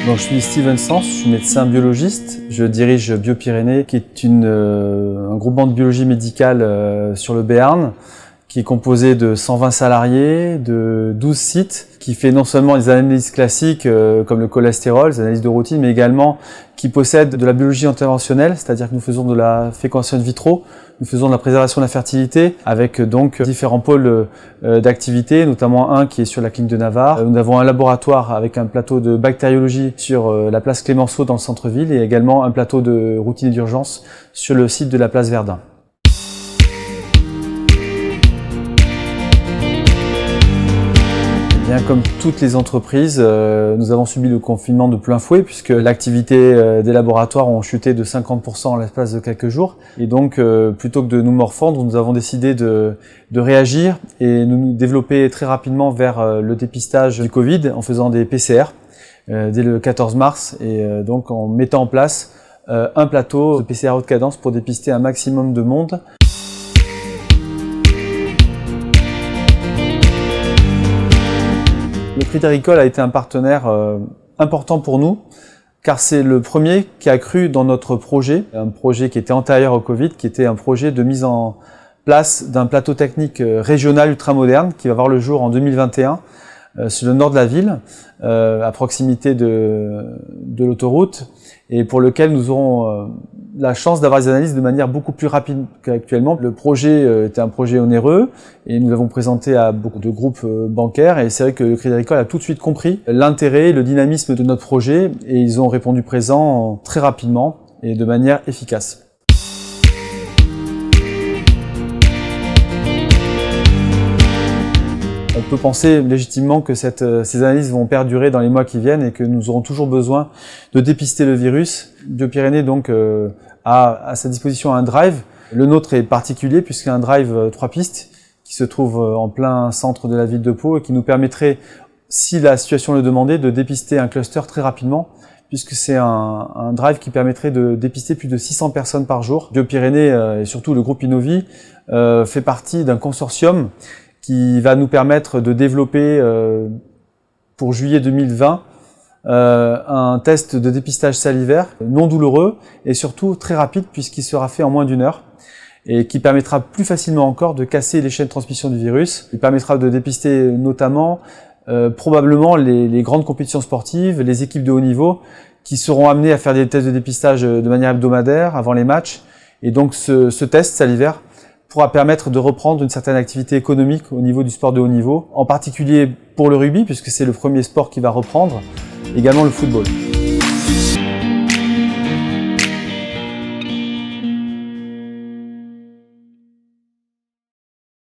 Donc, je suis Steven Sens, je suis médecin biologiste. Je dirige Biopyrénées, qui est un groupement de biologie médicale sur le Béarn, qui est composé de 120 salariés, de 12 sites, qui fait non seulement des analyses classiques comme le cholestérol, des analyses de routine, mais également qui possède de la biologie interventionnelle, c'est-à-dire que nous faisons de la fécondation in vitro, nous faisons de la préservation de la fertilité, avec donc différents pôles d'activité, notamment un qui est sur la clinique de Navarre. Nous avons un laboratoire avec un plateau de bactériologie sur la place Clémenceau dans le centre-ville et également un plateau de routine et d'urgence sur le site de la place Verdun. Bien, comme toutes les entreprises, nous avons subi le confinement de plein fouet puisque l'activité des laboratoires ont chuté de 50% en l'espace de quelques jours. Et donc, plutôt que de nous morfondre, nous avons décidé de réagir et nous développer très rapidement vers le dépistage du Covid en faisant des PCR dès le 14 mars et donc en mettant en place un plateau de PCR haute cadence pour dépister un maximum de monde. Le Crédit Agricole a été un partenaire important pour nous, car c'est le premier qui a cru dans notre projet, un projet qui était antérieur au Covid, qui était un projet de mise en place d'un plateau technique régional ultramoderne qui va voir le jour en 2021 sur le nord de la ville, à proximité de l'autoroute, et pour lequel nous aurons la chance d'avoir des analyses de manière beaucoup plus rapide qu'actuellement. Le projet était un projet onéreux et nous l'avons présenté à beaucoup de groupes bancaires et c'est vrai que le Crédit Agricole a tout de suite compris l'intérêt, le dynamisme de notre projet et ils ont répondu présent très rapidement et de manière efficace. On peut penser légitimement que ces analyses vont perdurer dans les mois qui viennent et que nous aurons toujours besoin de dépister le virus. Biopyrénées donc a à sa disposition un drive. Le nôtre est particulier puisqu'il y a un drive 3 pistes qui se trouve en plein centre de la ville de Pau et qui nous permettrait, si la situation le demandait, de dépister un cluster très rapidement puisque c'est un drive qui permettrait de dépister plus de 600 personnes par jour. Biopyrénées et surtout le groupe Innovi fait partie d'un consortium qui va nous permettre de développer pour juillet 2020 un test de dépistage salivaire non douloureux et surtout très rapide puisqu'il sera fait en moins d'1 heure et qui permettra plus facilement encore de casser les chaînes de transmission du virus. Il permettra de dépister notamment probablement les grandes compétitions sportives, les équipes de haut niveau qui seront amenées à faire des tests de dépistage de manière hebdomadaire avant les matchs et donc ce test salivaire pourra permettre de reprendre une certaine activité économique au niveau du sport de haut niveau, en particulier pour le rugby, puisque c'est le premier sport qui va reprendre, également le football.